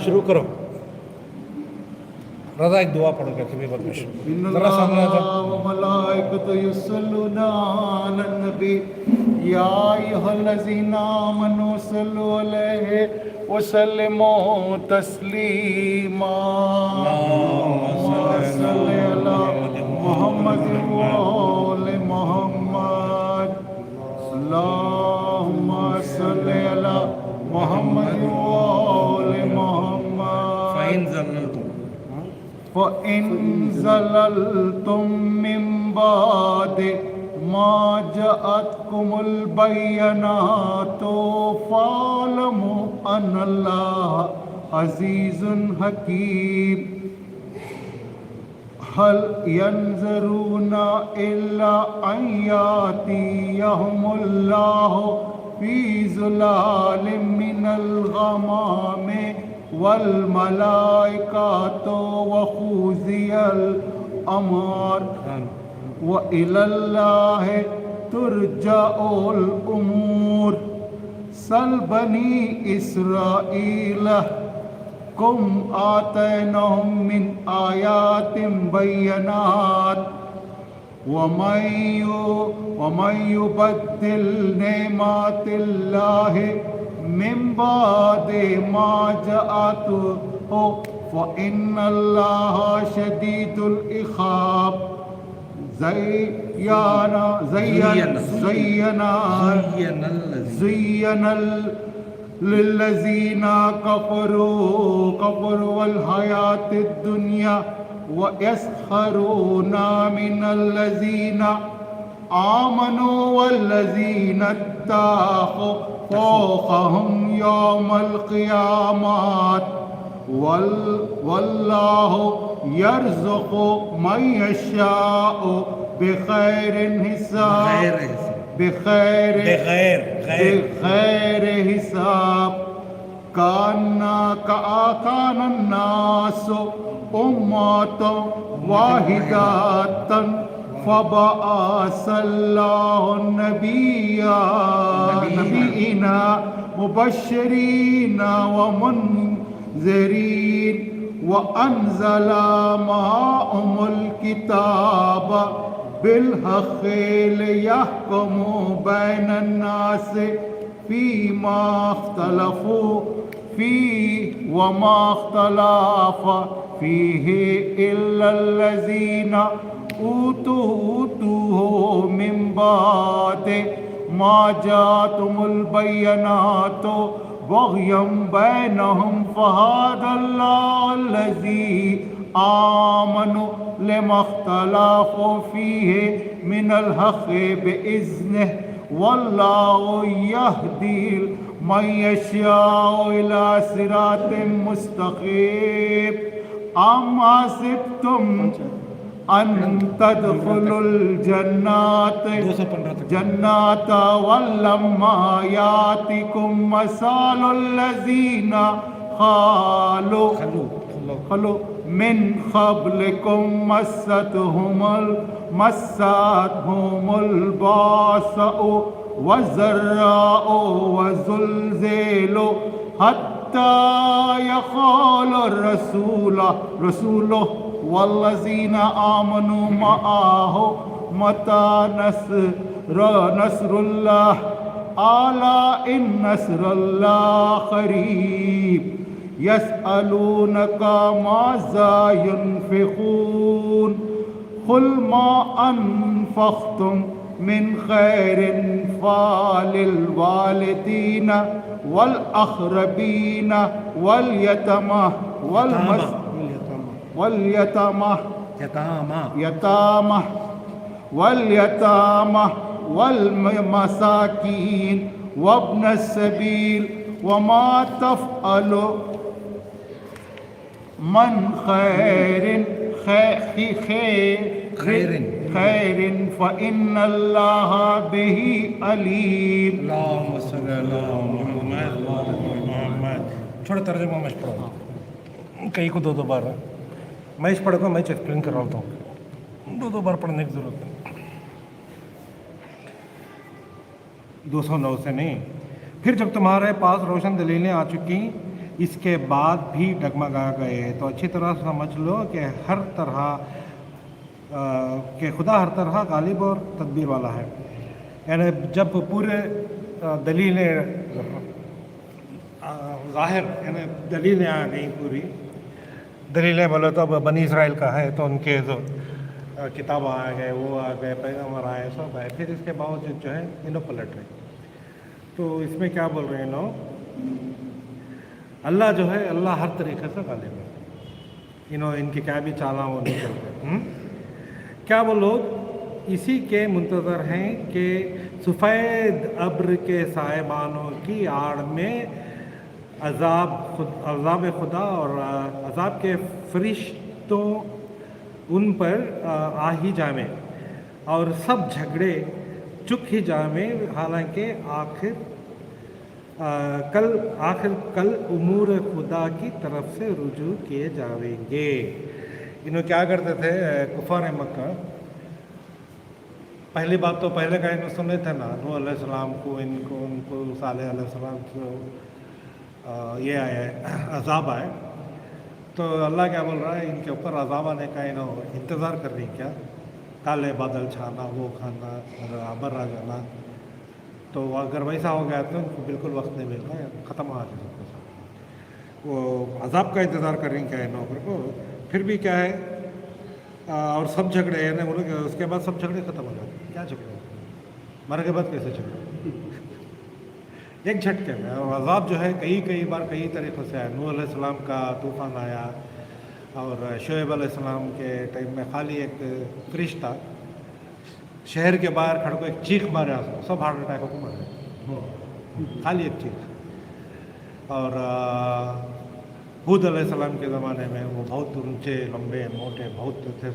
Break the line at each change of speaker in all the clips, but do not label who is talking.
شروع کرو رضا ایک دعا پڑھو کہ بھی بدمش ذرا سامنے آ جاؤ
وملائکۃ یصلون علی النبی یا ایھا الذین آمنوا صلوا علیہ وسلموا تسلیما اللهم صل علی محمد وآل محمد اللهم صل علی محمد وآل محمد فَإِن زَلَلْتُم مِّن بَعْدِ مَا جَاءَتْكُمُ الْبَيِّنَاتُ فَاعْلَمُوا أَنَّ اللَّهَ عَزِيزٌ حَكِيمٌ هَلْ يَنظُرُونَ إِلَّا أَن يَأْتِيَهُمُ اللَّهُ فِي ظُلَالٍ مِّنَ الْغَمَامِ والملائکۃ وقضی الامر وإلی اللہ ترجع الامور سل بنی اسرائیل کم آتیناہم من آیات بینات ومن یبدل نعمات اللہ من بعد ما جاءته فإن الله شديد العقاب زين للذين كفروا الحياة الدنيا ويسخرون من الذين آمنوا والذين اتقوا فوقهم يوم القيامة والله يرزق من يشاء بخير حساب بخير حساب كان الناس أمة واحدة فبعث الله النبيين مبشرين ومنذرين وأنزل معهم الكتاب بالحق ليحكم بين الناس فيما اختلفوا فيه وما اختلف فيه إلا الذين اوتوه من بعد ما جاءتهم البينات بغيا بينهم فهدى الله الذي آمنوا لما اختلفوا فيه من الحق بإذنه والله يهدي من يشاء إلى صراط مستقيم أم حسبتم ان تدخلوا الجنات ولما ياتكم مثل الذين خلوا من قبلكم مستهم الباساء والضراء وزلزلوا حتى يقول الرسول والذين آمنوا معه متى نصر الله ألا إن نصر الله قريب يسألونك ماذا ينفقون قل ما أنفقتم من خير فللوالدين والأقربين واليتامى واليتامى والمساكين وابن السبيل وما تفعلوا من خير فإن الله به عليم.
اللهم صل على محمد. تھوڑا ترجمہ میں پڑھو کئی کو دو بار میں اس پڑھ کو میں ایکسپلین کر رہا ہوتا ہوں دو بار پڑھنے کی ضرورت ہے 209 سے نہیں. پھر جب تمہارے پاس روشن دلیلیں آ چکی اس کے بعد بھی ڈگمگا گئے. تو اچھی طرح سمجھ لو کہ ہر طرح کہ خدا ہر طرح غالب اور تدبیر والا ہے. یعنی جب پورے دلیلیں ظاہر یعنی دلیلیں آ گئیں پوری دلیلیں بولے تو اب بنی اسرائیل کا ہے تو ان کے جو کتاب آ گئے وہ آ گئے پیغمبر آئے سب آئے پھر اس کے باوجود جو ہے انہوں پلٹ رہے. تو اس میں کیا بول رہے ہیں اللہ جو ہے اللہ ہر طریقے سے غالب ہے. ان کی کیا بھی چالا وہ نہیں چلتے. کیا وہ لوگ اسی کے منتظر ہیں کہ سفید ابر کے سائبانوں کی آڑ میں عذاب خدا اور عذاب کے فرشتوں ان پر آ ہی جامیں اور سب جھگڑے چک ہی جامیں حالانکہ آخر کل امور خدا کی طرف سے رجوع کیے جاویں گے. انہوں کیا کرتے تھے کفار مکہ. پہلی بات تو پہلے کا انہوں سنے تھے نا نوح علیہ السلام کو ان کو صالح علیہ السلام کو یہ آیا عذاب آئے. تو اللہ کیا بول رہا ہے ان کے اوپر عذاب آنے کا انہوں انتظار کر رہی کیا کالے بادل چھانا وہ کھانا ابر آ جانا. تو اگر ویسا ہو گیا تو ان کو بالکل وقت نہیں مل رہا ختم ہو جائے سب کچھ. وہ عذاب کا انتظار کر رہی کیا انہوں کو پھر بھی کیا ہے اور سب جھگڑے ہیں بولے کہ اس کے بعد سب جھگڑے ختم ہو جاتے. کیا جھگڑے مرے کے بعد کیسے جھگڑے ایک جھٹکے میں. اور عذاب جو ہے کئی بار کئی طریقوں سے آیا. نوح علیہ السلام کا طوفان آیا اور شعیب علیہ السلام کے ٹائم میں خالی ایک فرشتہ شہر کے باہر کھڑ کو ایک چیخ مارے سب ہارٹ اٹیک کو مارے خالی ایک چیخ. اور ہود علیہ السلام کے زمانے میں وہ بہت اونچے لمبے موٹے بہت تھے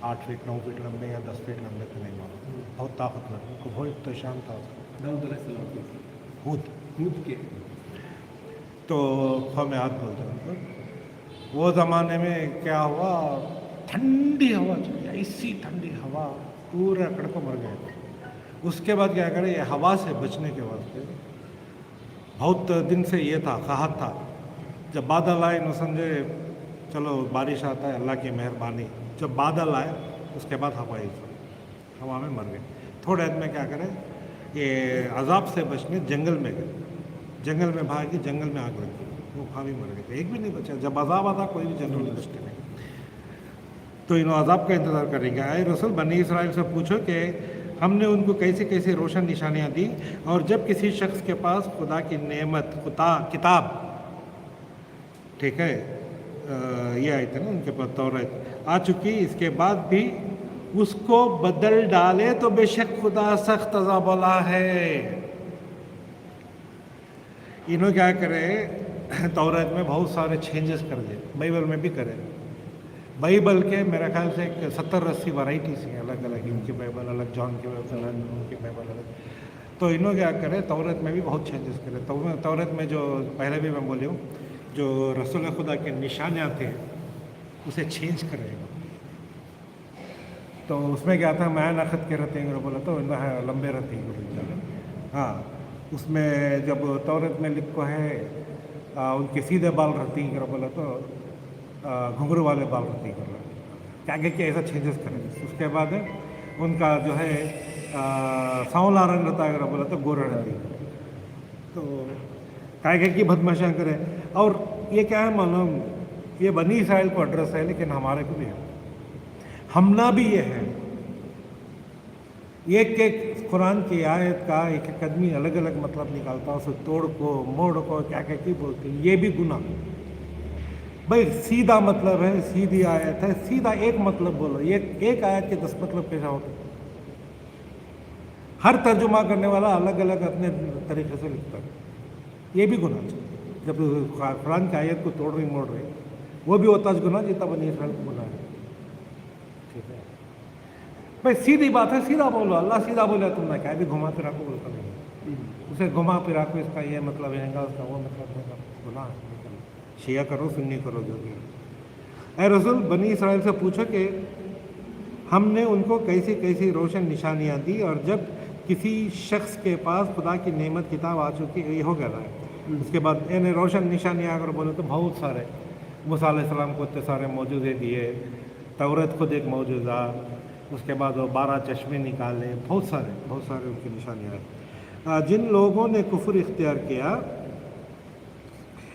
8 فٹ 9 فٹ لمبے یا 10 فٹ لمبے تھے نہیں معلوم بہت طاقتور ان کو بہت شان تھا.
داؤد علیہ السلام
ہود
کے
تو ہمیں ہاتھ بولتے ہیں. وہ زمانے میں کیا ہوا ٹھنڈی ہوا چلی ایسی ٹھنڈی ہوا پورے اکڑ کو مر گئے تھے. اس کے بعد کیا کرے یہ ہوا سے بچنے کے واسطے بہت دن سے یہ تھا خواہت تھا جب بادل آئے نہ سمجھے چلو بارش آتا ہے اللہ کی مہربانی. جب بادل آئے اس کے بعد ہوا میں مر گئے. تھوڑے عید میں کیا کرے یہ عذاب سے بچنے جنگل میں گئے. جنگل میں بھاگی جنگل میں آگ لگ گئی وہ وہاں بھی مر گئے تھے. ایک بھی نہیں بچا. جب عذاب آتا کوئی بھی جنگل میں بچتے نہیں. تو انہوں عذاب کا انتظار کریں گے. اے رسول بنی اسرائیل سے پوچھو کہ ہم نے ان کو کیسی کیسی روشن نشانیاں دی اور جب کسی شخص کے پاس خدا کی نعمت کتاب ٹھیک ہے یہ آئی تھے نا ان کے پاس توریت آ چکی اس کے بعد بھی اس کو بدل ڈالے تو بے شک خدا سخت عذاب والا ہے. انہوں کیا کرے توریت میں بہت سارے چینجز کر دے. بائبل میں بھی کرے. بائبل کے میرے خیال سے 70-80 ورائٹیز ہیں الگ الگ. ان کی بائبل الگ جان کی بائبل الگ ان کی بائبل الگ. تو انہوں کیا کرے توریت میں بھی بہت چینجز کرے. توریت میں جو پہلے بھی میں بولی ہوں جو رسول خدا کے نشانیاں تھے اسے چینج کرے گا. تو اس میں کیا تھا میں نخت کے رہتے ہیں بولا تو لمبے رہتے ہیں. ہاں اس میں جب توریت میں لکھو ہے ان کے سیدھے بال رہتی ہیں بولا تو گھنگرو والے بال رہتی ہیں کیا کہ ایسا چینجز کریں. اس کے بعد ان کا جو ہے سانولا رنگ رہتا ہے بولا تو گورا رہتی ہے. تو کیا کی بدماشیاں کرے. اور یہ کیا ہے معلوم یہ بنی اسرائیل کو ایڈریس ہے لیکن ہمارے کو بھی ہے. ہمنا بھی یہ ہے. ایک قرآن کی آیت کا ایک آدمی الگ الگ مطلب نکالتا اسے توڑ کو موڑ کو کیا کی بولتے ہیں. یہ بھی گناہ. بھائی سیدھا مطلب ہے سیدھی آیت ہے سیدھا ایک مطلب بولو. ایک آیت کے 10 مطلب کیسا ہوتا ہے. ہر ترجمہ کرنے والا الگ الگ اپنے طریقے سے لکھتا ہے. یہ بھی گناہ ہے. جب قرآن کی آیت کو توڑ رہی موڑ رہی وہ بھی ہوتا ہے گناہ جتنا بنی اسرائیل کو گناہ ہے. ٹھیک ہے بھائی سیدھی بات ہے سیدھا بولو. اللہ سیدھا بولے تم نے کیا بھی گھما پھرا کو بولتا نہیں. اسے گھما پھرا کو اس کا یہ مطلب ہے گا اس کا وہ مطلب ہے گناہ ہے. شیعہ کرو سنی کرو جو بھی. اے رسول بنی اسرائیل سے پوچھو کہ ہم نے ان کو کیسی کیسی روشن نشانیاں دی اور جب کسی شخص کے پاس خدا کی نعمت کتاب آ چکی یہ ہو گیا ہے اس کے بعد یعنی روشن نشانیاں اگر بولے تو بہت سارے، موسیٰ علیہ السلام کو اتنے سارے معجزے دیے، توریت خود ایک معجزہ، اس کے بعد وہ 12 چشمے نکالے، بہت سارے ان کی نشانیاں ہیں۔ جن لوگوں نے کفر اختیار کیا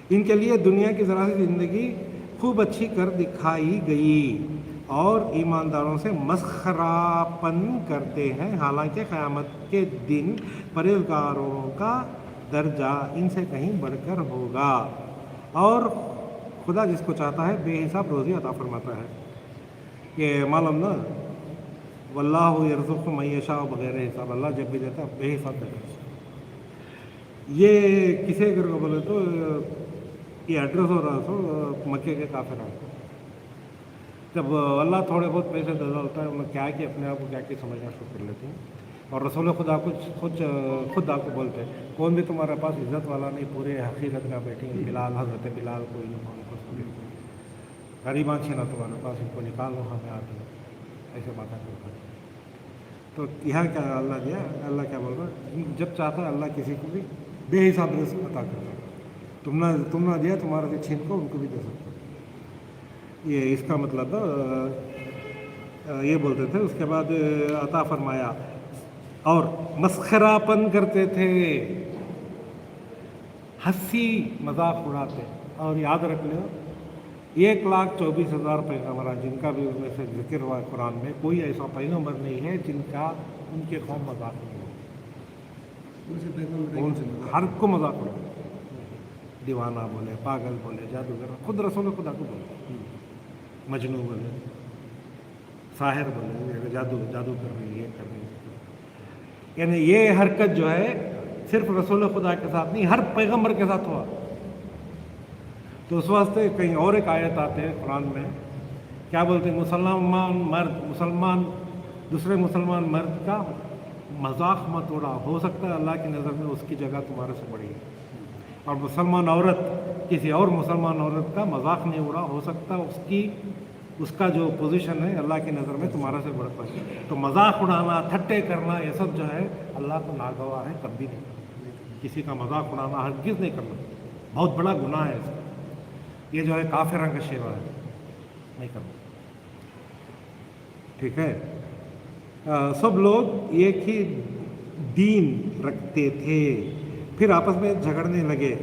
ان کے لیے دنیا کی ذرا سی زندگی خوب اچھی کر دکھائی گئی اور ایمانداروں سے مسخرہ پن کرتے ہیں، حالانکہ قیامت کے دن پرہیزگاروں کا درجہ ان سے کہیں بڑھ کر ہوگا، اور خدا جس کو چاہتا ہے بے حساب روزی عطا فرماتا ہے۔ یہ معلوم نا، واللہ یرزق من یشاء بغیر حساب، اللہ جب بھی دیتا ہے بے حساب دیتا ہے۔ یہ کسی اگر کو بولے تو یہ ایڈریس ہو رہا سو مکے کے کافر ہیں، جب اللہ تھوڑے بہت پیسے دے ڈالتا ہے انہیں کیا کہ اپنے آپ کو کیا سمجھنا شروع کر لیتے ہیں، اور رسول خدا خود آپ کو بولتے ہیں کون بھی تمہارے پاس عزت والا نہیں، پورے حقیقت میں بیٹھیں گے، بلال، حضرت بلال، کوئی نہیں، غریبان چھینا تمہارے پاس، ان کو نکالو ہمیں آتے ہیں، ایسے باتیں کرتا ہے۔ تو یہاں کیا اللہ دیا، اللہ کیا بول رہا ہے، جب چاہتا ہے اللہ کسی کو بھی بے حساب رزق عطا کرتا ہے، تم نہ دیا تمہارے سے چھین کو ان کو بھی دے سکتا ہے۔ یہ اس کا مطلب یہ بولتے تھے۔ اس کے بعد عطا فرمایا اور مسخرہ پن کرتے تھے، ہنسی مذاق اڑاتے، اور یاد رکھ لو 1,24,000 پیغمبر جن کا بھی ان میں سے ذکر ہوا ہے قرآن میں، کوئی ایسا پیغمبر نہیں ہے جن کا ان کے قوم مذاق نہیں ہو، ہر کو مذاق اڑاتے، دیوانہ بولے، پاگل بولے، جادوگر، خود رسول خدا کو بولے، مجنون بولے، ساحر بولے، جادو کر رہی، یہ کر رہی، یعنی یہ حرکت جو ہے صرف رسول خدا کے ساتھ نہیں، ہر پیغمبر کے ساتھ ہوا۔ تو اس واسطے کہیں اور ایک آیت آتے ہیں قرآن میں، کیا بولتے ہیں، مسلمان دوسرے مسلمان مرد کا مذاق مت اڑا، ہو سکتا ہے اللہ کی نظر میں اس کی جگہ تمہارے سے بڑی ہے، اور مسلمان عورت کسی اور مسلمان عورت کا مذاق نہیں اڑا، ہو سکتا اس کا جو پوزیشن ہے اللہ کی نظر میں تمہارا سے بڑھ پائے۔ تو مذاق اڑانا، ٹھٹے کرنا، یہ سب جو ہے اللہ کو ناگوار ہے، کبھی نہیں، کسی کا مذاق اڑانا ہرگز نہیں کرنا، بہت بڑا گناہ ہے، یہ جو ہے کافروں کا شیوا ہے، نہیں کرنا، ٹھیک ہے۔ سب لوگ ایک ہی دین رکھتے تھے، پھر آپس میں جھگڑنے لگے۔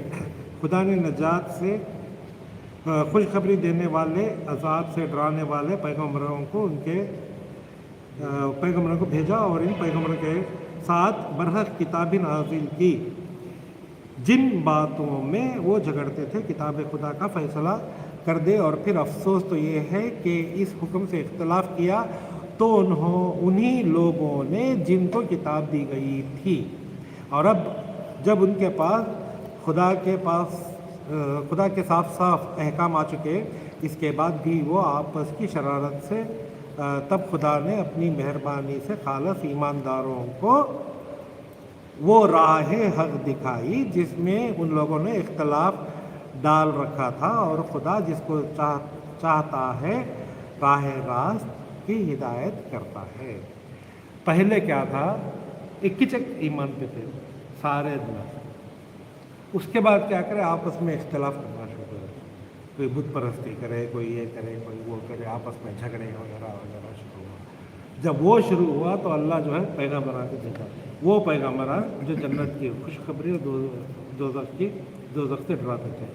خدا نے نجات سے خوشخبری دینے والے، عذاب سے ڈرانے والے پیغمبروں کو بھیجا، اور ان پیغمبروں کے ساتھ برحق کتابیں نازل کی جن باتوں میں وہ جھگڑتے تھے، کتاب خدا کا فیصلہ کر دے۔ اور پھر افسوس تو یہ ہے کہ اس حکم سے اختلاف کیا تو انہی لوگوں نے جن کو کتاب دی گئی تھی، اور اب جب ان کے پاس خدا کے صاف احکام آ چکے، اس کے بعد بھی وہ آپس کی شرارت سے، تب خدا نے اپنی مہربانی سے خالص ایمانداروں کو وہ راہ حق دکھائی جس میں ان لوگوں نے اختلاف ڈال رکھا تھا، اور خدا جس کو چاہتا ہے راہ راست کی ہدایت کرتا ہے۔ پہلے کیا تھا، ایک ایمان پہ تھے سارے دنیا، اس کے بعد کیا کرے، آپس میں اختلاف کرنا شروع کرے، کوئی بت پرستی کرے، کوئی یہ کرے، کوئی وہ کرے، آپس میں جھگڑے وغیرہ شروع ہوا۔ جب وہ شروع ہوا تو اللہ جو ہے پیغمبران کو بھیجا، وہ پیغمبران جو جنت کی خوشخبری اور دوزخ سے ڈراتے تھے۔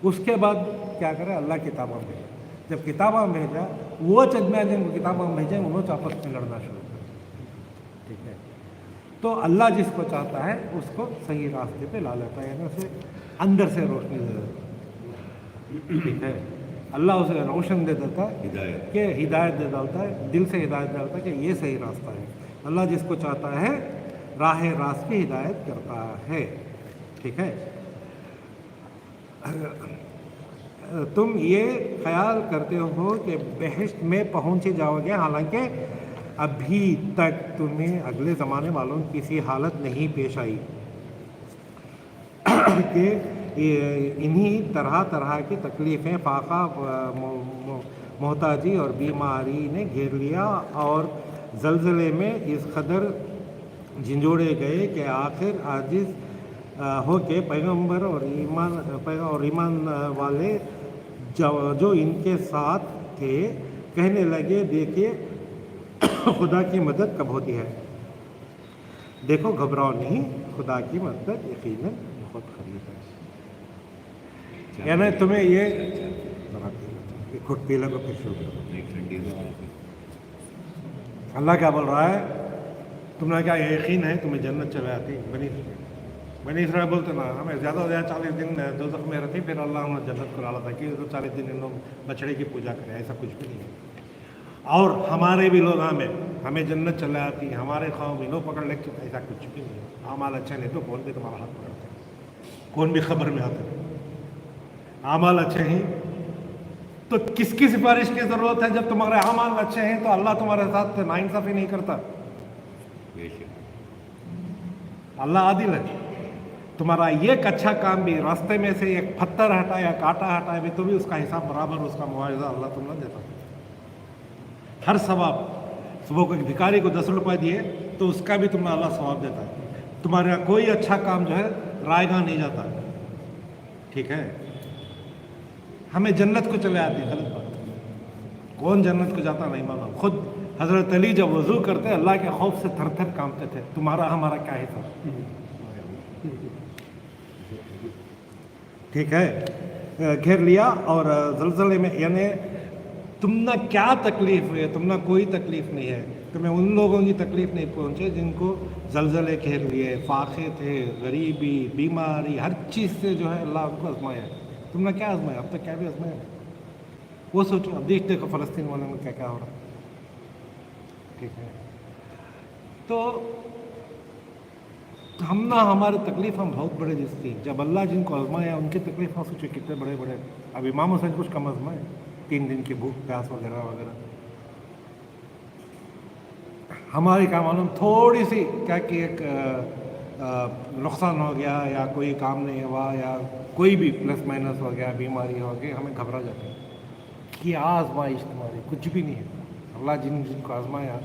اس کے بعد کیا کرے، اللہ کتابیں بھیجا۔ جب کتابیں بھیجا، وہ چند جن کو کتابیں بھیجیں انہوں نے آپس میں لڑنا شروع کر دیا، ٹھیک ہے۔ تو اللہ جس کو چاہتا ہے اس کو صحیح راستے پہ لا لیتا ہے، یعنی اسے اندر سے روشنی دے دیتا ہے، ٹھیک ہے۔ اللہ اسے روشن دے دیتا ہے، کہ ہدایت دے دیتا ہے، دل سے ہدایت دے دیتا ہے کہ یہ صحیح راستہ ہے۔ اللہ جس کو چاہتا ہے راہ راست کی ہدایت کرتا ہے، ٹھیک ہے۔ تم یہ خیال کرتے ہو کہ بہشت میں پہنچ جاؤ گے، حالانکہ ابھی تک تمہیں اگلے زمانے والوں کی کسی حالت نہیں پیش آئی کہ انہی طرح کی تکلیفیں، فاقہ، محتاجی اور بیماری نے گھیر لیا، اور زلزلے میں اس قدر جھنجھوڑے گئے کہ آخر عاجز ہو کے پیغمبر اور ایمان والے جو ان کے ساتھ تھے کہنے لگے دیکھیے خدا کی مدد کب ہوتی ہے، دیکھو گھبراؤ نہیں، خدا کی مدد یقیناً بہت قریب ہے. یعنی تمہیں یہ گھٹ پی لگو پھر شروع کرو. اللہ کیا بول رہا ہے، تم نے کیا یہ یقین ہے تمہیں جنت چلے آتی. بنی اسرائیل بولتے نا ہمیں زیادہ سے زیادہ 40 دن دوزخ میں رہتی، پھر اللہ ہمیں جنت کو ڈالا تھا کہ 40 دن ان لوگ بچڑے کی پوجا کریں. ایسا کچھ بھی نہیں ہے. اور ہمارے بھی لوگ ہمیں جنت چلے آتی، ہمارے خواہوں بھی لوگ پکڑ لے کے، ایسا کچھ بھی نہیں ہے. اعمال اچھے نہیں تو کون بھی تمہارا ہاتھ پکڑتے ہیں، کون بھی خبر میں آتے ہیں. اعمال اچھے ہیں تو کس کی سفارش کی ضرورت ہے؟ جب تمہارے اعمال اچھے ہیں تو اللہ تمہارے ساتھ ناانصافی نہیں کرتا. اللہ عادل ہے. تمہارا ایک اچھا کام بھی، راستے میں سے ایک پتھر ہٹائے یا کانٹا ہٹائے بھی تو بھی اس کا حساب برابر، اس کا معاوضہ اللہ تم نہ دیتا. ہر ثواب، صبح کو ایک بھکاری کو 10 روپے دیے تو اس کا بھی تمہیں اللہ ثواب دیتا ہے. تمہارے یہاں کوئی اچھا کام جو ہے رائے گاہ نہیں جاتا. ٹھیک ہے، ہمیں جنت کو چلے آتی، غلط بات. کون جنت کو جاتا نہیں معلوم. خود حضرت علی جب وضو کرتے اللہ کے خوف سے تھر تھر کانپتے تھے. تمہارا ہمارا کیا حساب. ٹھیک ہے، گھیر لیا. اور زلزلے میں یعنی تم نہ کیا تکلیف ہوئی ہے، تم نہ کوئی تکلیف نہیں ہے. تمہیں ان لوگوں کی تکلیف نہیں پہنچے جن کو زلزلے گھیر لیے، فاقے تھے، غریبی، بیماری، ہر چیز سے جو ہے اللہ ان کو آزمایا. تم نے کیا آزمایا؟ اب تک کیا بھی آزمایا. وہ سوچو. اب دیکھتے کہ فلسطین والوں میں کیا کیا ہو رہا ہے. ٹھیک ہے، تو ہم نہ ہماری تکلیف ہم بہت بڑے جس تھی. جب اللہ جن کو آزمایا ان کی تکلیف ہم سوچے کتنے بڑے بڑے. اب امام حسین کچھ کم آزمائے، 3 دن کی بھوک پیاس وغیرہ وغیرہ. ہماری کیا معلوم تھوڑی سی کیا کہ ایک نقصان ہو گیا یا کوئی کام نہیں ہوا یا کوئی بھی پلس مائنس ہو گیا، بیماری ہو گئی، ہمیں گھبرا جاتے ہیں. کیا آزمائش تمہاری کچھ بھی نہیں ہے. اللہ جن کو آزمایا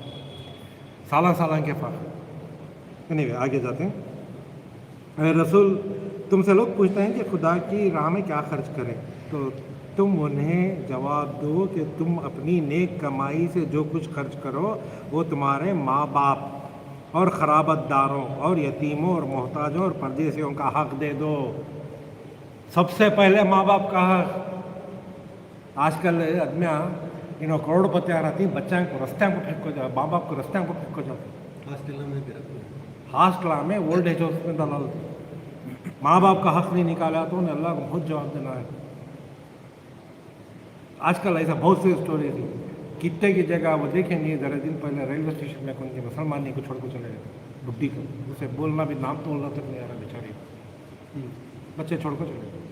سالہ کے فرق. نہیں آگے جاتے ہیں. اے رسول، تم سے لوگ پوچھتے ہیں کہ خدا کی راہ میں کیا خرچ کریں، تو تم انہیں جواب دو کہ تم اپنی نیک کمائی سے جو کچھ خرچ کرو وہ تمہارے ماں باپ اور خرابت داروں اور یتیموں اور محتاجوں اور پردیسیوں کا حق دے دو. سب سے پہلے ماں باپ کا حق. آج کل آدمیاں کروڑ پتی آ رہتی، بچوں کو رستوں کو پھینکو جاؤ، ماں باپ کو رستوں کو پھینکو جاؤ. ہاسٹل میں اولڈ ایج ہوم میں دلال. ماں باپ کا حق نہیں نکالا تو انہیں اللہ کو خود جواب دینا ہے. آج کل ایسا بہت سی اسٹوری تھی. کتنے کی جگہ وہ دیکھیں گے. ذرا دن پہلے ریلوے اسٹیشن میں کون کی مسلمانی کو چھوڑ کو چلے گئے، بڈھی کو. اسے بولنا بھی، نام تو بولنا تک نہیں آ رہا بیچاری. بچے چھوڑ کو چلے گئے.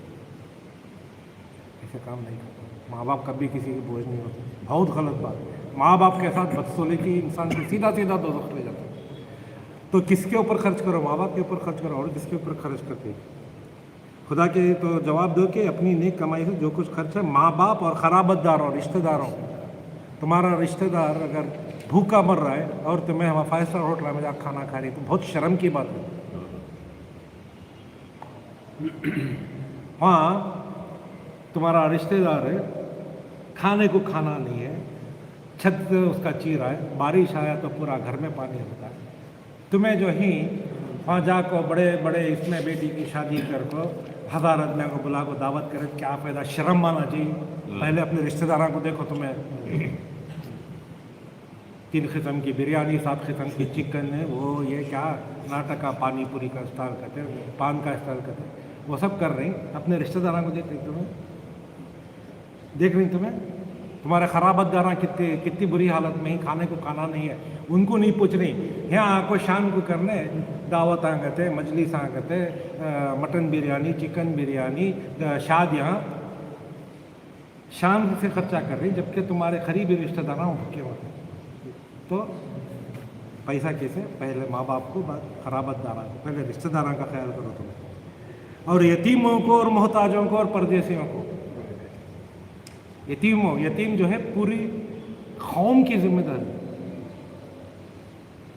ایسے کام نہیں کرتا. ماں باپ کبھی کسی کی بوجھ نہیں ہوتے. بہت غلط بات. ماں باپ کے ساتھ بدسلوکی انسان کو سیدھا دوزخ لے جاتا ہے. تو کس کے اوپر خرچ کرو؟ ماں باپ کے اوپر خرچ کرو. اور کس کے اوپر خرچ کرتے خدا کے؟ تو جواب دو کہ اپنی نیک کمائی سے جو کچھ خرچ ہے ماں باپ اور خرابت داروں، رشتہ داروں. تمہارا رشتہ دار اگر بھوکا مر رہا ہے اور تمہیں 5 اسٹار ہوٹل میں جا کھانا کھا رہی ہے تو بہت شرم کی بات ہے. ہاں تمہارا رشتہ دار ہے، کھانے کو کھانا نہیں ہے، چھت سے اس کا چیر ہے، بارش آیا تو پورا گھر میں پانی ہوتا ہے. تمہیں جو ہی وہاں جا کو بڑے بڑے اس میں بیٹی کی شادی کر کو 1000 آدمیوں کو بلا کو دعوت کرے، کیا فائدہ؟ شرم آنا چاہیے. پہلے اپنے رشتہ داروں کو دیکھو. تمہیں 3 قسم کی بریانی، 7 قسم کی چکن ہے، وہ یہ کیا ناٹکا پانی پوری کا اسٹائل کرتے ہیں، پان کا اسٹائل کرتے ہیں، وہ سب کر رہی. اپنے رشتہ داروں کو دیکھ رہی تمہیں تمہارے خرابت داراں کتنی بری حالت میں ہی، کھانے کو کھانا نہیں ہے. ان کو نہیں پوچھ رہی. یہاں کو شام کو کرنے دعوت آگتے، مجلس آگتے، مٹن بریانی، چکن بریانی، شادیاں شام سے خرچہ کر رہی، جبکہ تمہارے قریبی رشتہ داراں بھوکے ہوتے. تو پیسہ کیسے؟ پہلے ماں باپ کو، بعد خرابت داراں کو. پہلے رشتہ داراں کا خیال کرو تم. اور یتیموں کو اور محتاجوں کو اور پردیسیوں کو. یتیم جو ہے پوری قوم کی ذمہ داری.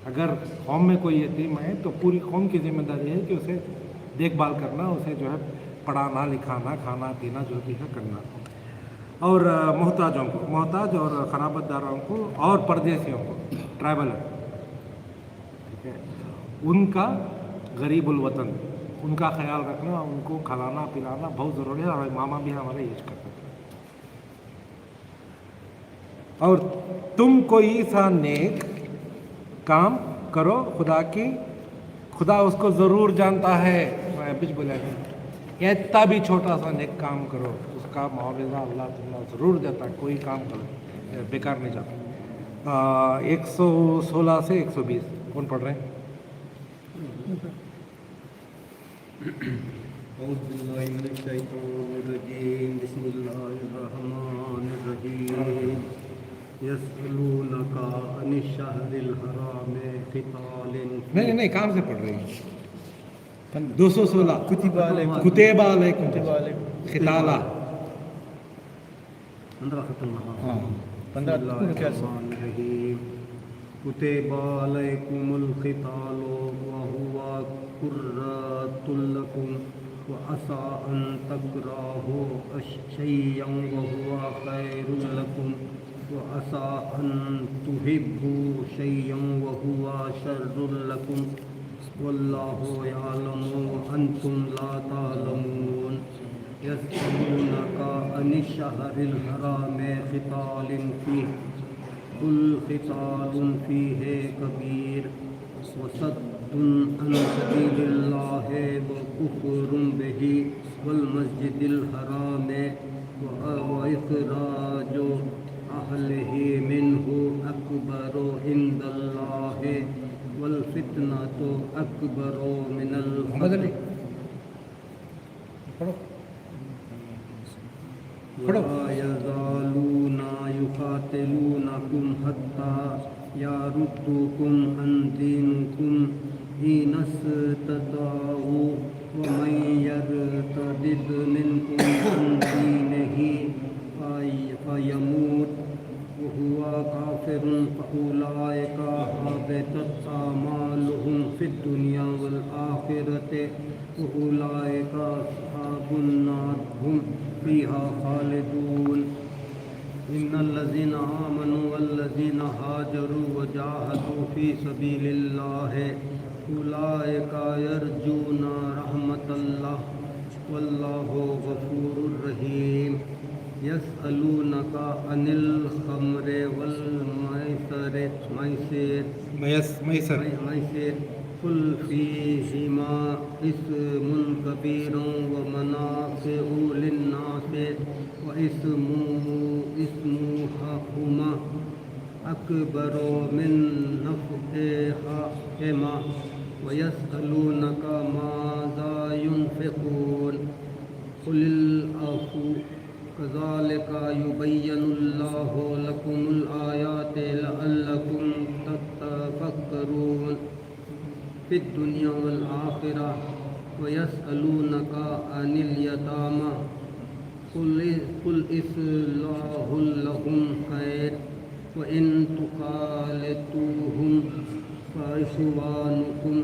اگر قوم میں کوئی یتیم ہے تو پوری قوم کی ذمہ داری ہے کہ اسے دیکھ بھال کرنا، اسے جو ہے پڑھانا لکھانا کھانا پینا جو بھی ہے کرنا، اور محتاجوں کو، محتاج اور خرابت داروں کو اور پردیسیوں کو، ٹرائبلر، ٹھیک ہے، ان کا غریب الوطن ان کا خیال رکھنا، ان کو کھلانا پلانا بہت ضروری ہے، اور ماما بھی ہمارے یوز کرتے ہیں۔ اور تم کوئی سا نیک کام کرو، خدا اس کو ضرور جانتا ہے، میں ابھی بولا کہ اتنا بھی چھوٹا سا نیک کام کرو، اس کا معاوضہ اللہ تعالیٰ ضرور دیتا ہے، کوئی کام کرو بیکار نہیں جاتا۔ 116 سے 120 کون پڑھ رہے ہیں؟
اعوذ باللہ من الشیطان الرجیم، بسم اللہ الرحمن الرحیم، یسألونک عن الشہر الحرام قتال
نہیں کام سے پڑھ رہے ہیں۔ 216 کتب علیکم قتالا،
15 ختم۔
ہاں،
بسم اللہ الرحمن الرحیم، کتب علیکم القتال وہو کرۃ لکم وعسى ان تکرہوا شیئا وہو خیر لکم وعسى ان تحبوا شیئا وہو شر لکم واللہ یعلم وانتم لا تعلمون۔ یسألونک عن الشہر الحرام قتال فیہ قل قتال فیہ کبیر وصد عن سبیل اللہ وکفر بہ والمسجد الحرام واخراج اہلہ منہ اکبر عند اللہ والفتنۃ اکبر من القتل۔ ولا يزالون يقاتلونكم حتى يردوكم عن دينكم إن استطاعوا ومن يرتد منكم عن دينه فيموت وهو كافر فأولئك حبطت أعمالهم في الدنيا والآخرة وأولئك أصحاب النار هم فيها خالدون۔ إن الذين آمنوا والذين هاجروا وجاهدوا في سبيل الله أولئك يرجون رحمة الله والله غفور رحيم۔ يسألونك عن الخمر والميسر قل فيهما اسم كبير ومنافع للناس واسمهما أكبر من نفعهما ويسألونك ماذا ينفقون قل العفو كذلك يبين الله لكم الآيات لعلكم تتفكرون في الدنيا والآخرة ويسألونك عن اليتامى قل إصلاح لهم خير وإن تخالطوهم فإخوانكم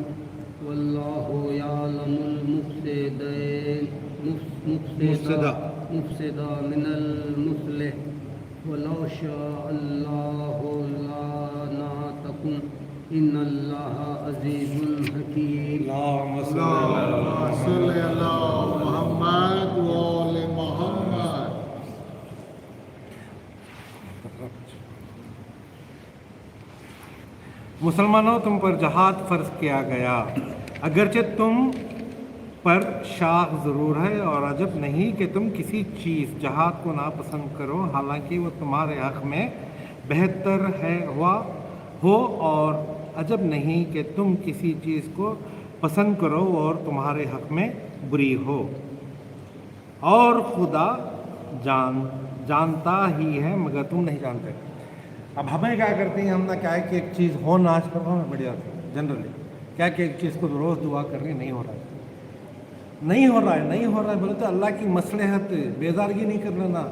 والله يعلم المفسد من المصلح ولو شاء الله لعنتكم إن الله عزيز حكيم۔
اللهم صل
اللهم صل على محمد وآل محمد۔
مسلمانوں، تم پر جہاد فرض کیا گیا، اگرچہ تم پر شاق ضرور ہے، اور عجب نہیں کہ تم کسی چیز جہاد کو ناپسند کرو، حالانکہ وہ تمہارے حق میں بہتر ہو، اور عجب نہیں کہ تم کسی چیز کو پسند کرو اور تمہارے حق میں بری ہو، اور خدا جانتا ہی ہے مگر تم نہیں جانتے۔ اب ہمیں کیا کرتے ہیں، ہم نے کیا ہے کہ ایک چیز ہونا آج کر رہا ہوں بڑھیا سے جنرلی کیا کہ ایک چیز کو روز دعا کر رہی نہیں ہو رہا ہے، نہیں ہو رہا ہے بولے تو اللہ کی مصلحت بیزارگی نہیں کر لینا،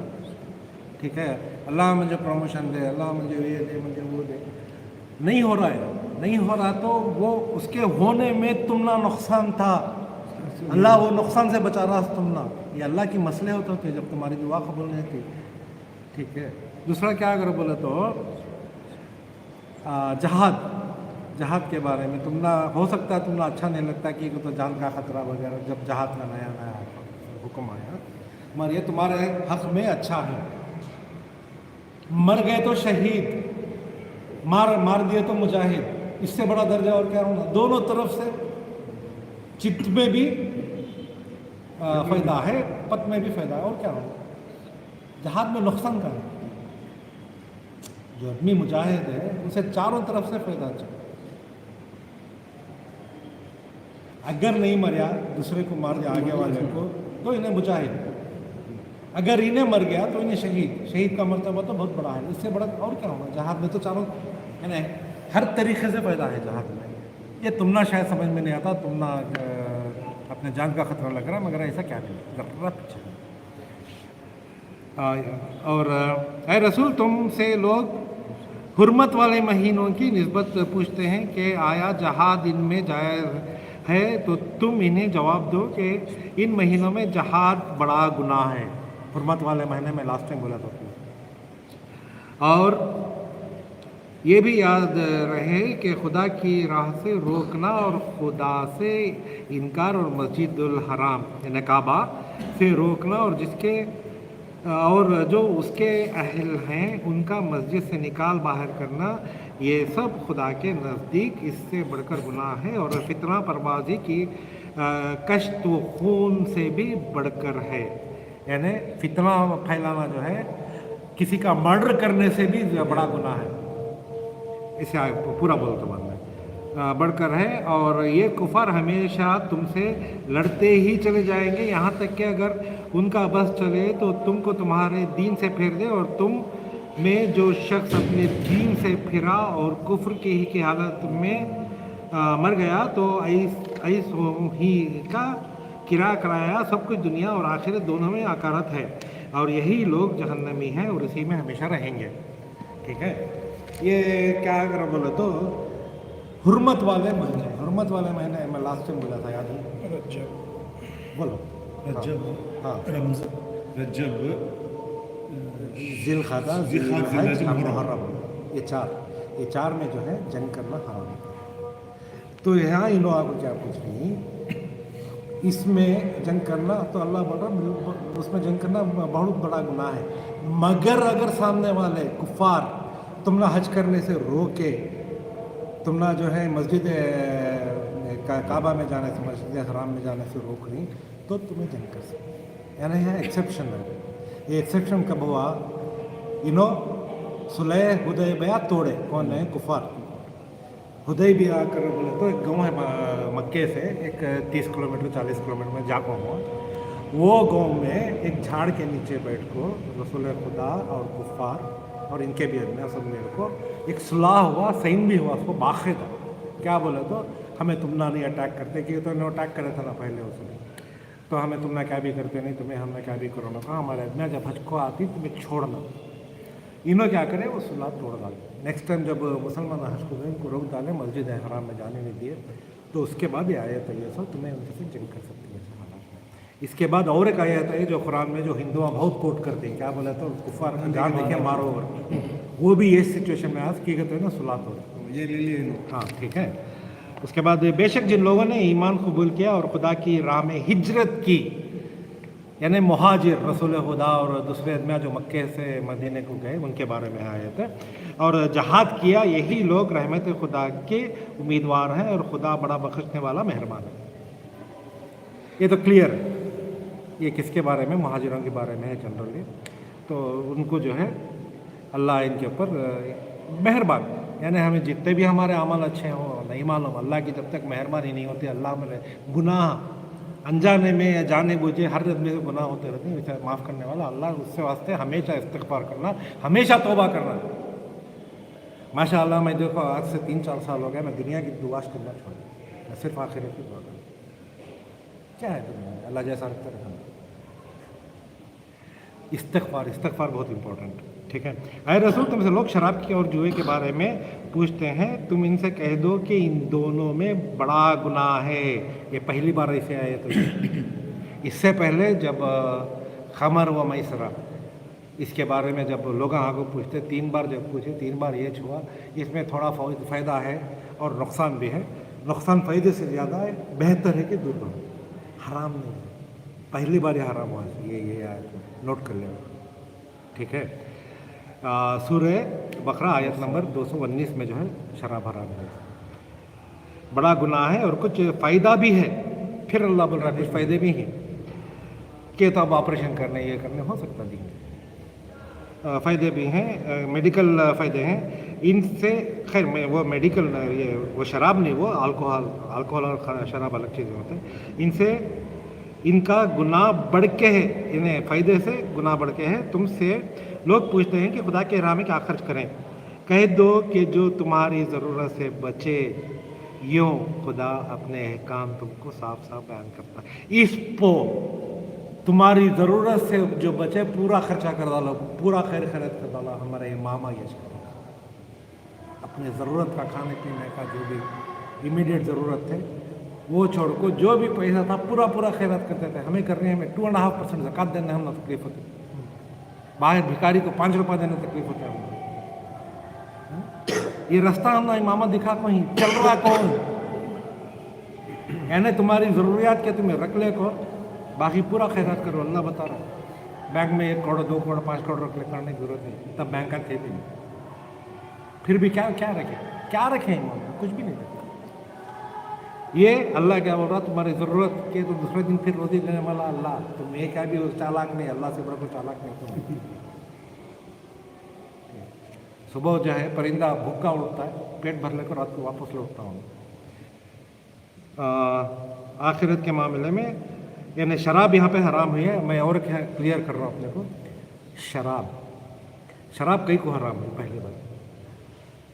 ٹھیک ہے، اللہ مجھے پروموشن دے، اللہ مجھے یہ دے، مجھے وہ دے، نہیں ہو رہا تو وہ اس کے ہونے میں تمنا نقصان تھا، اللہ وہ نقصان سے بچا رہا تم نہ. یہ اللہ کی مسئلے ہوتے تھے جب تمہاری دعا قبول نہیں تھی. ٹھیک ہے. دوسرا کیا اگر بولے تو جہاد کے بارے میں تم نہ ہو سکتا ہے تم نہ اچھا نہیں لگتا کہ تو جان کا خطرہ وغیرہ جب جہاد کا نیا حکم آیا مگر یہ تمہارے حق میں اچھا ہے. مر گئے تو شہید, مار دیے تو مجاہد, اس سے بڑا درجہ اور کیا ہونا. دونوں طرف سے چت میں بھی فائدہ ہے, پت میں بھی فائدہ ہے, اور کیا ہونا. جہاد میں نقصان کا ہے. جو آدمی مجاہد ہے اسے چاروں طرف سے فائدہ اچھا. اگر نہیں مریا دوسرے کو مار دیا آگے والے کو تو انہیں مجاہد, اگر انہیں مر گیا تو انہیں شہید کا مرتبہ تو بہت بڑا ہے. اس سے بڑا اور کیا ہونا. جہاد میں تو چاروں یعنی ہر طریقے سے فائدہ ہے جہاد میں. یہ تم نہ شاید سمجھ میں نہیں آتا, تم نہ اپنے جان کا خطرہ لگ رہا مگر ایسا کیا نہیں ذرا پیچھے. اور اے رسول تم سے لوگ حرمت والے مہینوں کی نسبت پوچھتے ہیں کہ آیا جہاد ان میں جائز ہے, تو تم انہیں جواب دو کہ ان مہینوں میں جہاد بڑا گناہ ہے. حرمت والے مہینے میں لاسٹ ٹائم بولا تھا. اور یہ بھی یاد رہے کہ خدا کی راہ سے روکنا اور خدا سے انکار اور مسجد الحرام یعنی کعبہ سے روکنا اور جو اس کے اہل ہیں ان کا مسجد سے نکال باہر کرنا, یہ سب خدا کے نزدیک اس سے بڑھ کر گناہ ہے. اور فتنہ پربازی کی کشت و خون سے بھی بڑھ کر ہے. یعنی فتنہ پھیلانا جو ہے کسی کا مرڈر کرنے سے بھی بڑا گناہ ہے. اسے پورا بولو تو بعد میں بڑھ کر ہے. اور یہ کفر ہمیشہ تم سے لڑتے ہی چلے جائیں گے یہاں تک کہ اگر ان کا بس چلے تو تم کو تمہارے دین سے پھیر دے. اور تم میں جو شخص اپنے دین سے پھرا اور کفر کی حالت میں مر گیا تو ایسو ہی کا کرایہ سب کچھ دنیا اور آخرت دونوں میں آکارت ہے, اور یہی لوگ جہنمی ہیں اور اسی میں ہمیشہ رہیں گے. ٹھیک ہے. یہ کیا اگر بولے تو حرمت والے مہینے میں لاسٹ ٹائم بولا تھا یاد ہے رجب بولو ہاں
رجب
ذی القعدہ ذی الحج محرم, یہ چار میں جو ہے جنگ کرنا حرام ہے. تو یہاں ان لوگوں کو کیا پوچھ رہی اس میں جنگ کرنا تو اللہ بول رہا اس میں جنگ کرنا بہت بڑا گناہ ہے. مگر اگر سامنے والے کفار تم نہ حج کرنے سے روکے, تم نہ جو ہے مسجد کعبہ میں جانے سے مسجد حرام میں جانے سے روک رہی تو تمہیں جنگ کر سکتے. یعنی یہ ایکسیپشن ہے. یہ ایکسیپشن کب ہوا؟ صلح حدیبیہ توڑے کون ہے؟ کفار. حدیبیہ کر بولے تو ایک گاؤں ہے مکے سے ایک 30 کلومیٹر 40 کلومیٹر میں جا پاؤں. وہ گاؤں میں ایک جھاڑ کے نیچے بیٹھ کو رسول خدا اور کفار اور ان کے بھی سب میرے کو ایک صلاح ہوا, سائن بھی ہوا اس کو باقاعدہ. کیا بولے تو ہمیں تم نہ نہیں اٹیک کرتے کہ تو انہوں اٹیک کرے تھا نا پہلے اس میں, تو ہمیں تم نہ کیا بھی کرتے نہیں, تمہیں ہم نے کیا بھی کرو نا. کہا ہمارے ادنا جب حج کو آتی تمہیں چھوڑنا. انہوں کیا کرے وہ صلاح توڑ ڈالے. نیکسٹ ٹائم جب مسلمان حج کو گئے ان کو روک ڈالے, مسجد حرام میں جانے نہیں دیے, تو اس کے بعد یہ آیت ہے یہ سب تمہیں ان سے جنگ کر سکتی ہے. اس کے بعد اور ایک آیت ہے جو قرآن میں جو ہندو بہت کوٹ کرتے ہیں, کیا بولا تو کفار کا جان دیکھے مارو, وہ بھی یہ سچویشن میں آج کی کہتے ہیں نا صلاح توڑ.
یہ لے لیے.
ہاں ٹھیک ہے. اس کے بعد بے شک جن لوگوں نے ایمان قبول کیا اور خدا کی راہ میں ہجرت کی, یعنی مہاجر رسول خدا اور دوسرے ادمیاں جو مکے سے مدینے کو گئے ان کے بارے میں آیت ہے, اور جہاد کیا, یہی لوگ رحمت خدا کے امیدوار ہیں اور خدا بڑا بخشنے والا مہربان ہے. یہ تو کلیئر ہے. یہ کس کے بارے میں؟ مہاجروں کے بارے میں ہے جنرلی. تو ان کو جو ہے اللہ ان کے اوپر مہربان, یعنی ہمیں جتنے بھی ہمارے عمل اچھے ہوں نہیں معلوم, اللہ کی جب تک مہربانی نہیں ہوتی, اللہ میں گناہ انجانے میں یا جانے بوجھے ہر آدمی سے گناہ ہوتے رہتے ہیں, اسے معاف کرنے والا اللہ. اس سے واسطے ہمیشہ استغفار کرنا, ہمیشہ توبہ کرنا. ماشاء اللہ میں دیکھو آج سے 3-4 سال ہو گئے میں دنیا کی دعا کرنا چھوڑ دیا, میں صرف آخرت کی دعا کروں. کیا ہے دنیا میں اللہ جیسا رکھتا رکھنا. استغفار بہت امپورٹنٹ. ٹھیک ہے. اے رسول تم سے لوگ شراب کی اور جوئے کے بارے میں پوچھتے ہیں, تم ان سے کہہ دو کہ ان دونوں میں بڑا گناہ ہے. یہ پہلی بار ایسے آئے تو اس سے پہلے جب خمر و میسرہ اس کے بارے میں جب لوگ آگے پوچھتے, 3 بار جب پوچھے 3 بار یہ چھوا. اس میں تھوڑا فائدہ ہے اور نقصان بھی ہے. نقصان فائدے سے زیادہ ہے, بہتر ہے کہ دور رہو, حرام نہیں ہے. پہلی بار یہ حرام ہوا, یہ آیت نوٹ کر لیں. ٹھیک ہے. سورہ بقرہ آیت نمبر 219 میں جو ہے شراب حرام ہے, بڑا گناہ ہے اور کچھ فائدہ بھی ہے. پھر اللہ بول رہا ہے کچھ فائدے بھی ہیں کہ تو اب آپریشن کرنے یہ کرنے ہو سکتا بھی ہے. فائدے بھی ہیں, میڈیکل فائدے ہیں ان سے. خیر میں وہ میڈیکل یہ وہ شراب نہیں, وہ الکوہل اور شراب الگ چیزیں ہوتے ہیں. ان سے ان کا گناہ بڑھ کے ہے, انہیں فائدے سے گناہ بڑھ کے ہے. تم سے لوگ پوچھتے ہیں کہ خدا کے راہ میں کیا خرچ کریں. کہہ دو کہ جو تمہاری ضرورت سے بچے, یوں خدا اپنے احکام تم کو صاف صاف بیان کرتا ہے. اس پو تمہاری ضرورت سے جو بچے پورا خرچہ کر ڈالو, پورا خیر خیرت کر ڈالا. ہمارے ماما یہ اپنے ضرورت کا کھانے پینے کا جو بھی امیڈیٹ ضرورت تھے وہ چھوڑ کو جو بھی پیسہ تھا پورا خیرات کرتے تھے. ہمیں کرنے ہمیں 2.5% زکوٰۃ دینے ہم تکلیف ہوتی. باہر بھکاری کو 5 روپے دینے تکلیف ہوتا ہے. یہ رستہ ہم نے امامہ دکھا کہیں چل رہا کون, یعنی تمہاری ضروریات کے تمہیں رکھ لے کو, باقی پورا خیرات کرو. اللہ بتا رہا ہے بینک میں 1 کروڑ 2 کروڑ 5 کروڑ رکھ لے کرنے کی ضرورت نہیں, تب بینک کا تھے بھی نہیں. پھر بھی کیا رکھیں امام, کچھ بھی نہیں رکھیں. یہ اللہ کیا بول رہا, تمہاری ضرورت کے تو دوسرے دن پھر روزی دینے والا اللہ. تم یہ کیا بھی چالاک نہیں, اللہ سے بڑا کوئی چالاک نہیں. صبح جو ہے پرندہ بھوکا اٹھتا ہے, پیٹ بھر لے کر رات کو واپس لوٹتا ہوں. آخرت کے معاملے میں یعنی شراب یہاں پہ حرام ہوئی ہے. میں اور کلیئر کر رہا ہوں اپنے کو. شراب کئی کو حرام ہے. پہلی بات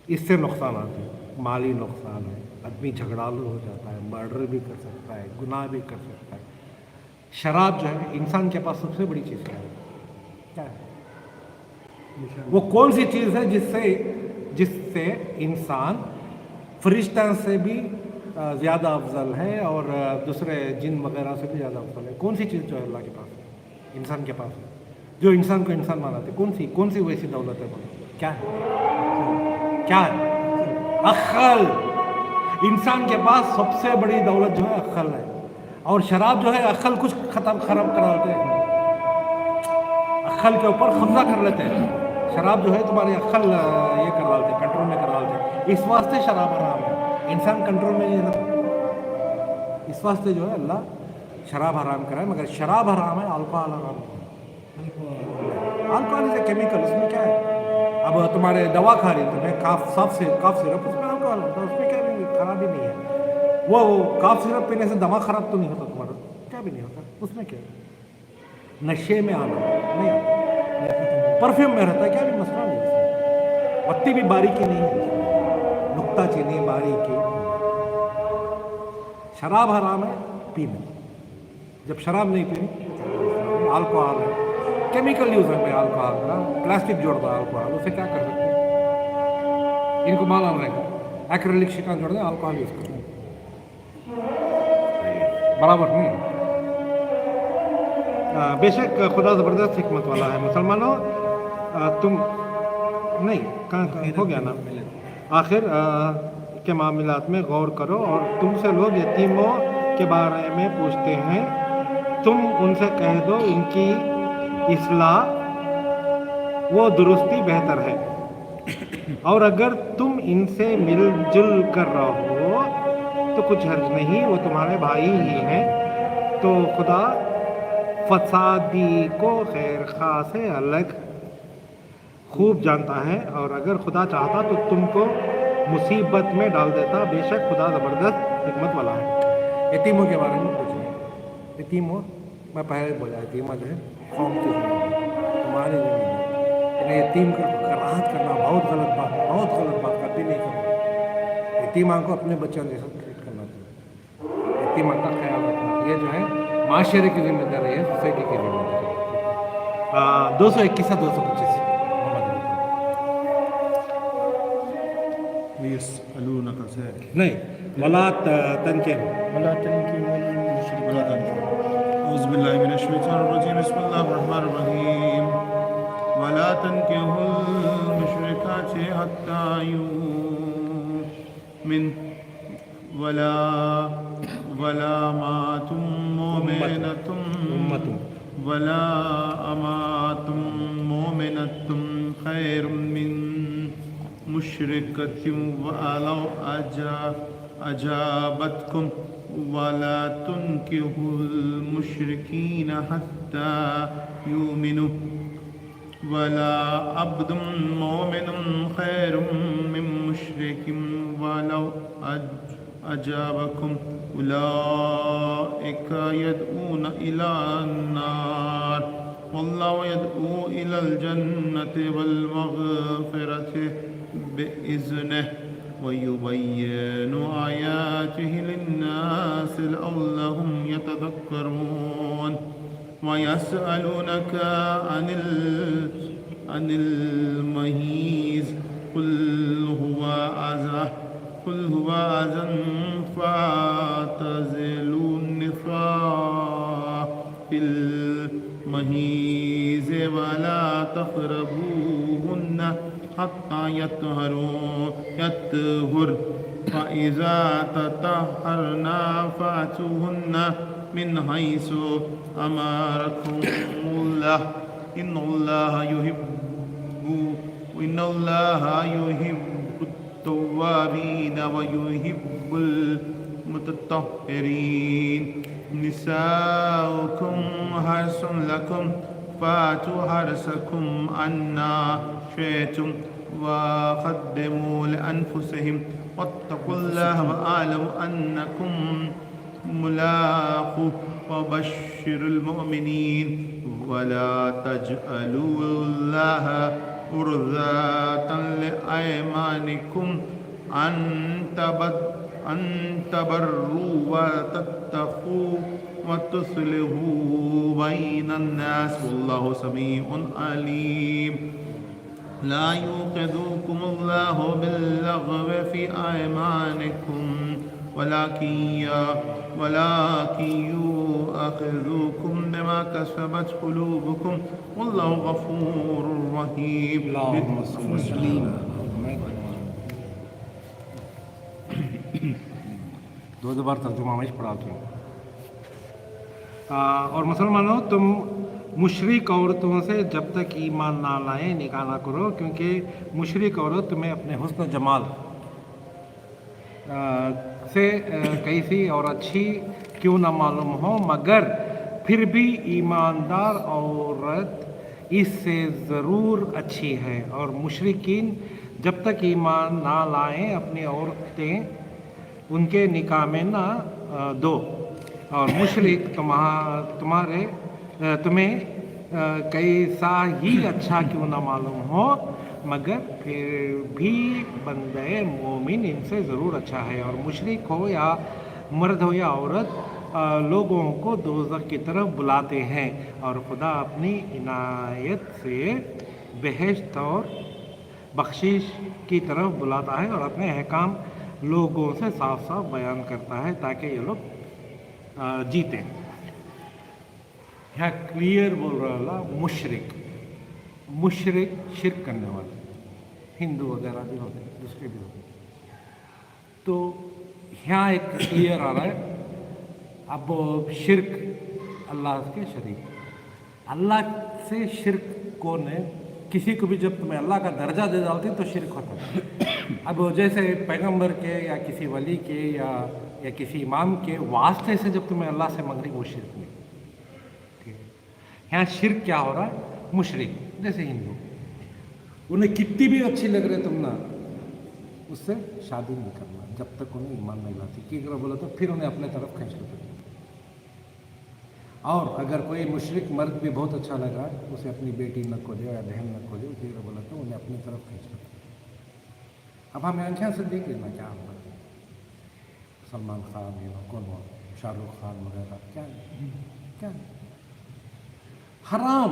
اس سے نقصانات ہیں, مالی نقصان ہے, آدمی جھگڑالو ہو جاتا ہے, مرڈر بھی کر سکتا ہے, گناہ بھی کر سکتا ہے. شراب جو ہے انسان کے پاس سب سے بڑی چیز کیا ہے؟ وہ کون سی چیز ہے جس سے انسان فرشتوں سے بھی زیادہ افضل ہے اور دوسرے جن وغیرہ سے بھی زیادہ افضل ہے؟ کون سی چیز جو ہے اللہ کے پاس ہے, انسان کے پاس ہے, جو انسان کو انسان بناتے؟ کون سی ویسی دولت ہے؟ کیا ہے؟ عقل. انسان کے پاس سب سے بڑی دولت جو ہے عقل ہے. اور شراب جو ہے عقل کچھ خراب کرا دیتے ہیں, عقل کے اوپر قبضہ کر لیتے ہیں. شراب جو ہے تمہاری عقل یہ کر ڈالتے, کنٹرول میں کر ڈالتے. اس واسطے شراب حرام ہے, انسان کنٹرول میں نہیں رہتا. اس واسطے جو ہے اللہ شراب حرام کرائے. مگر شراب حرام ہے, الکوہل حرام ہے. الکوہل از اے کیمیکل, اس میں کیا ہے؟ اب تمہارے دوا کھا رہی تمہیں کاف سرپ, اس میں الکوہل ہوتا ہے, اس میں کیا نہیں, خرابی نہیں ہے. وہ کاف سرپ پینے سے دوا خراب تو نہیں ہوتا تمہارا, کیا بھی نہیں ہوتا. اس میں کیا نشے میں آنا نہیں آتا, پرفیوم میں رہتا ہے, کیا بھی مسئلہ نہیں. بتی بھی باریکی نہیں ہے, نقطہ چینی باریکی. شراب حرام ہے پینا. جب شراب نہیں پینی, الکوہل ہے, کیمیکل یوز ہے الکوہل کا, پلاسٹک جوڑتا ہے الکوہل, اسے کیا کر سکتے ہیں؟ ان کو معلوم رہے گا ایکریلک شیٹاں جوڑ دیں, الکوہل یوز کریں, برابر نہیں. بے شک خدا زبردست حکمت والا ہے. مسلمانوں تم نہیں کہاں ہو گیا نا. آخر کے معاملات میں غور کرو, اور تم سے لوگ یتیموں کے بارے میں پوچھتے ہیں, تم ان سے کہہ دو ان کی اصلاح وہ درستی بہتر ہے. اور اگر تم ان سے مل جل کر رہو تو کچھ حرج نہیں, وہ تمہارے بھائی ہی ہیں. تو خدا فسادی کو خیر خواہ سے الگ خوب جانتا ہے, اور اگر خدا چاہتا تو تم کو مصیبت میں ڈال دیتا. بے شک خدا زبردست حکمت والا ہے. یتیموں کے بارے میں پوچھیں. یتیموں میں پہلے بولا, یتیمہ جو ہے قوم کی تمہاری زندگی. یتیم کو کراہت کرنا بہت غلط بات کبھی نہیں کرنا. یتیمہ کو اپنے بچوں جیسا ٹریٹ کرنا چاہیے. یتیمہ کا خیال رکھنا, یہ جو ہے معاشرے کی ذمہ داری ہے, سوسائٹی کی ذمہ داری ہے. 221 سے 225
يسألونك سے
نہیں ولا تنکح
ولا تنكحوا
ولا
المشركات
تنكحوا أعوذ بالله من الشيطان الرجيم بسم الله الرحمن الرحيم ولا تنكحوا المشركات حتى يؤمن ولا أمات مؤمنة ولا أمات مؤمنة خير من مشركة ولو أجابتكم ولا تنكحوا المشركين حتى يؤمنوا ولا عبد مؤمن خير من مشرك ولو أجابكم أولئك يدعون إلى النار والله يدعو إلى الجنة والمغفرة بإذنه ويبين آياته للناس لعلهم يتذكرون ويسألونك عن المحيض قل هو أذى فاعتزلوا النساء في المحيض ولا تقربوهن حتى يطهر فإذا تطهرن فأتوهن من حيث أمركم الله إن الله يحب التوابين ويحب المتطهرين نساؤكم حرث لكم فاتوا حرثكم أنى شئتم وقدموا لأنفسهم واتقوا الله واعلموا أنكم ملاقوه وبشر المؤمنين ولا تجعلوا الله عرضة لأيمانكم أن تبروا وتتقوا وتصلحوا بين الناس والله سميع عليم لا يؤاخذكم الله باللغو في أيمانكم ولكن يؤاخذكم بما كسبت قلوبكم والله غفور رحيم
اللهم صل وسلم دو بار ترجمہ میں پڑھاتا ہوں اور مسلمانوں تم مشرک عورتوں سے جب تک ایمان نہ لائیں نکاح نہ کرو کیونکہ مشرک عورت تمہیں اپنے حسن و جمال سے کیسی اور اچھی کیوں نہ معلوم ہو مگر پھر بھی ایماندار عورت اس سے ضرور اچھی ہے اور مشرکین جب تک ایمان نہ لائیں اپنی عورتیں ان کے نکاح میں نہ دو اور مشرک تمہیں کیسا ہی اچھا کیوں نہ معلوم ہو مگر پھر بھی بندے مومن ان سے ضرور اچھا ہے اور مشرک ہو یا مرد ہو یا عورت لوگوں کو دوزخ کی طرف بلاتے ہیں اور خدا اپنی عنایت سے بہشت اور بخشش کی طرف بلاتا ہے اور اپنے احکام لوگوں سے صاف صاف بیان کرتا ہے تاکہ یہ لوگ جیتے. یہاں کلیئر بول رہا اللہ مشرک شرک کرنے والے ہندو وغیرہ بھی ہوتے ہیں دوسرے بھی ہوتے ہیں تو یہاں ایک کلیئر آ رہا ہے. اب شرک اللہ کے شریک اللہ سے شرک کون ہے کسی کو بھی جب تمہیں اللہ کا درجہ دے ڈالتی تو شرک ہوتا ہے. اب جیسے پیغمبر کے یا کسی ولی کے یا کسی امام کے واسطے سے جب تمہیں اللہ سے مانگ رہی وہ شرک نہیں. یہاں شرک کیا ہو رہا ہے مشرک جیسے ہندو انہیں کتنی بھی اچھی لگ رہے تم نا اس سے شادی نہیں کرنا جب تک انہیں ایمان نہیں لاتی کی اگر بولا تو پھر انہیں اپنے طرف کھینچ لیتے. اور اگر کوئی مشرک مرد بھی بہت اچھا لگا اسے اپنی بیٹی نہ کھولے یا بہن نہ کھولے کی اگر بولا تو انہیں اپنی طرف کھینچ لیتے. اب ہمیں آنکھیں سے دیکھ لینا کیا ہوا سلمان خان کون ہوا شاہ رخ خان وغیرہ کیا حرام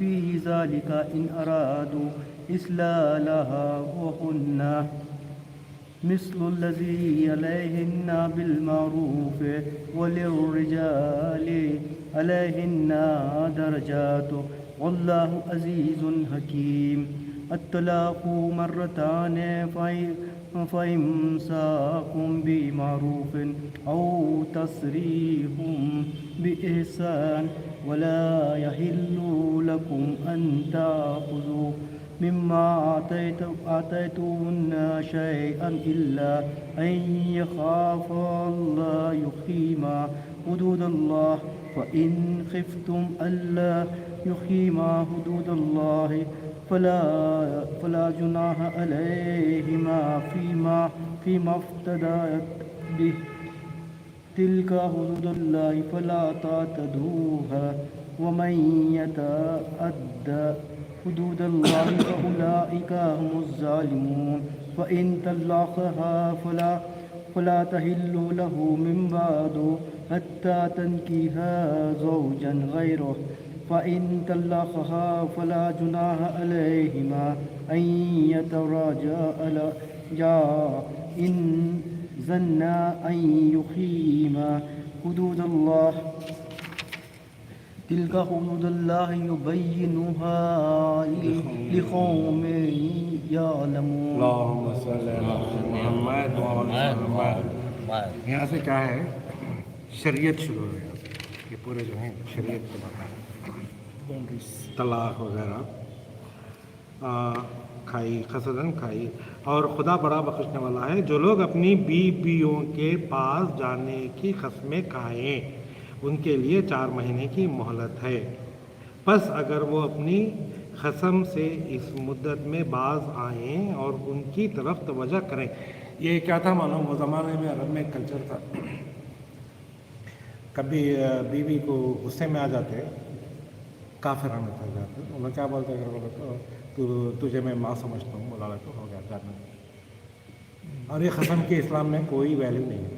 في ذلك إن أرادوا إصلاحا وهن مثل الذي عليهن بالمعروف وللرجال عليهن درجات والله عزيز حكيم. الطلاق مرتان فإمساك بمعروف أو تسريح بإحسان ولا يحل لكم أن تأخذوا مما آتيتوهن شيئا إلا أن يخافا الله يقيما حدود الله فإن خفتم ألا يقيما حدود الله فلا جناح عليهما فيما افتدت به تلك حدود الله فلا تعتدوها ومن يتعد حدود الله فأولئك هم الظالمون. فإن طلقها فلا تحل له من بعد حتى تنكحها زوجا غيره. فإن طلقها فلا جناح عليهما أن يتراجعا إن ظنا أن يقيما حدود الله تلك حدود الله يبينها لقوم يعلمون.
اللهم صل علی محمد وعلی محمد. یہاں سے کیا ہے شریعت شروع ہو گیا. یہ پورے جو ہیں شریعت کے بتا طلاق وغیرہ کھائی خسدن کھائی. اور خدا بڑا بخشنے والا ہے. جو لوگ اپنی بیویوں کے پاس جانے کی قسمیں کھائیں ان کے لیے 4 مہینے کی مہلت ہے. پس اگر وہ اپنی قسم سے اس مدت میں باز آئیں اور ان کی طرف توجہ کریں. یہ کیا تھا معلوم؟ وہ زمانے میں عرب میں کلچر تھا. کبھی بیوی کو غصے میں آ جاتے کافرانہ تھا جاتے. انہیں کیا بولتے اگر بولے تو تجھے میں ماں سمجھتا ہوں، بولا تو ہو گیا جانا. اور یہ قسم کی اسلام میں کوئی ویلیو نہیں ہے.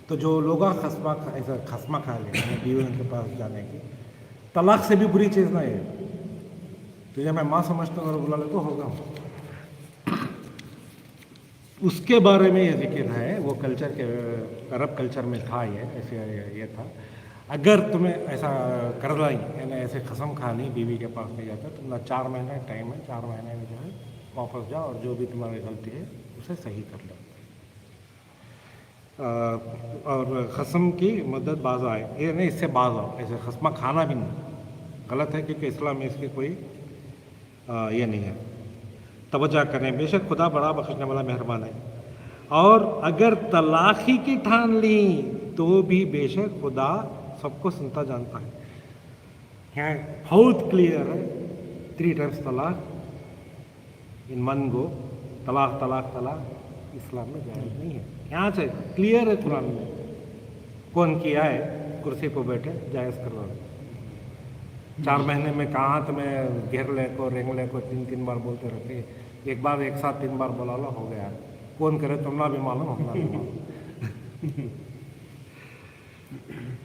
تو جو لوگ ایسا خسمہ کھا لیں بیویوں کے پاس جانے کی، طلاق سے بھی بری چیز نہ ہے. تجھے میں ماں سمجھتا ہوں اور بلا لے تو ہوگا. اس کے بارے میں یہ ذکر ہے. وہ کلچر کے عرب کلچر میں تھا ایسے یہ تھا. اگر تمہیں ایسا کر لائیں یعنی ایسے قسم کھانی بیوی کے پاس نہیں جاتا تو 4 مہینے ٹائم ہے. 4 مہینے میں جو ہے واپس جاؤ اور جو بھی تمہاری غلطی ہے اسے صحیح کر لو. اور قسم کی مدت باز آئے، یہ نہیں اس سے باز آؤ. ایسے قسمہ کھانا بھی نہیں غلط ہے کیونکہ اسلام میں اس کی کوئی یہ نہیں ہے. توجہ کریں، بے شک خدا بڑا بخشنے والا مہربان ہے. اور اگر طلاق ہی کی ٹھان لیں تو بھی بے شک خدا سب کو سنتا جانتا ہے. یہاں بہت کلیئر ہے. 3 times طلاق ان من گو. طلاق طلاق طلاق اسلام میں جائز نہیں ہے. یہاں سے کلیئر ہے قرآن میں. کون کیا ہے کرسی پہ بیٹھے جائز کروا. 4 مہینے میں کہاں تمہیں گھیر لے کو رینگ لے کو 3 بار بولتے رہتے. ایک بار ایک ساتھ 3 بار بولا لو ہو گیا. کون کرے تمنا بھی معلوم ہونا بھی معلوم.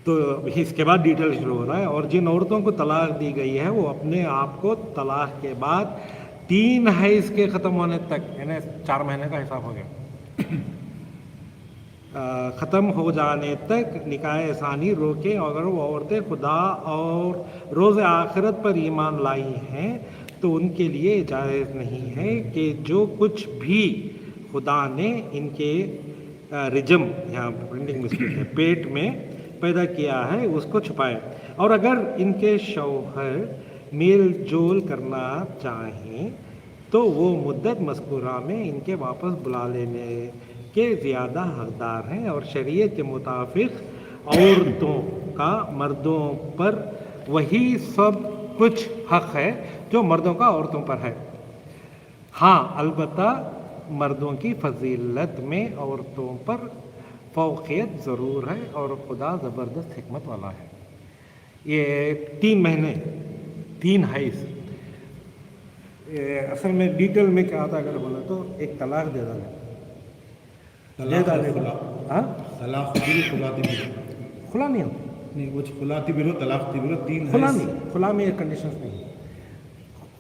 تو اس کے بعد ڈیٹیل شروع ہو رہا ہے. اور جن عورتوں کو طلاق دی گئی ہے وہ اپنے آپ کو طلاق کے بعد 3 حیض کے ختم ہونے تک یعنی 4 مہینے کا حساب ہو گیا ختم ہو جانے تک نکاح ثانی روکیں. اگر وہ عورتیں خدا اور روز آخرت پر ایمان لائی ہیں تو ان کے لیے جائز نہیں ہے کہ جو کچھ بھی خدا نے ان کے رجم یہاں پرنٹنگ مسٹیک ہے پیٹ میں پیدا کیا ہے اس کو چھپائے. اور اگر ان کے شوہر میل جول کرنا چاہیں تو وہ مدت مذکورہ میں ان کے واپس بلا لینے کے زیادہ حقدار ہیں. اور شریعت کے مطابق عورتوں کا مردوں پر وہی سب کچھ حق ہے جو مردوں کا عورتوں پر ہے. ہاں البتہ مردوں کی فضیلت میں عورتوں پر فوقیت ضرور ہے اور خدا زبردست حکمت والا ہے. یہ 3 مہینے 3 حیض اصل میں ڈیٹیل میں کیا آتا اگر بولا تو ایک طلاق دے ڈالے
طلاق
کھلا نہیں ہوتا.
نہیں وہ کھلا تھی بھی طلاق تھی بھی 3
کھلا نہیں. کھلا میں یہ کنڈیشنز نہیں.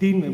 3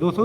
200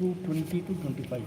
220 to 25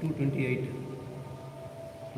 228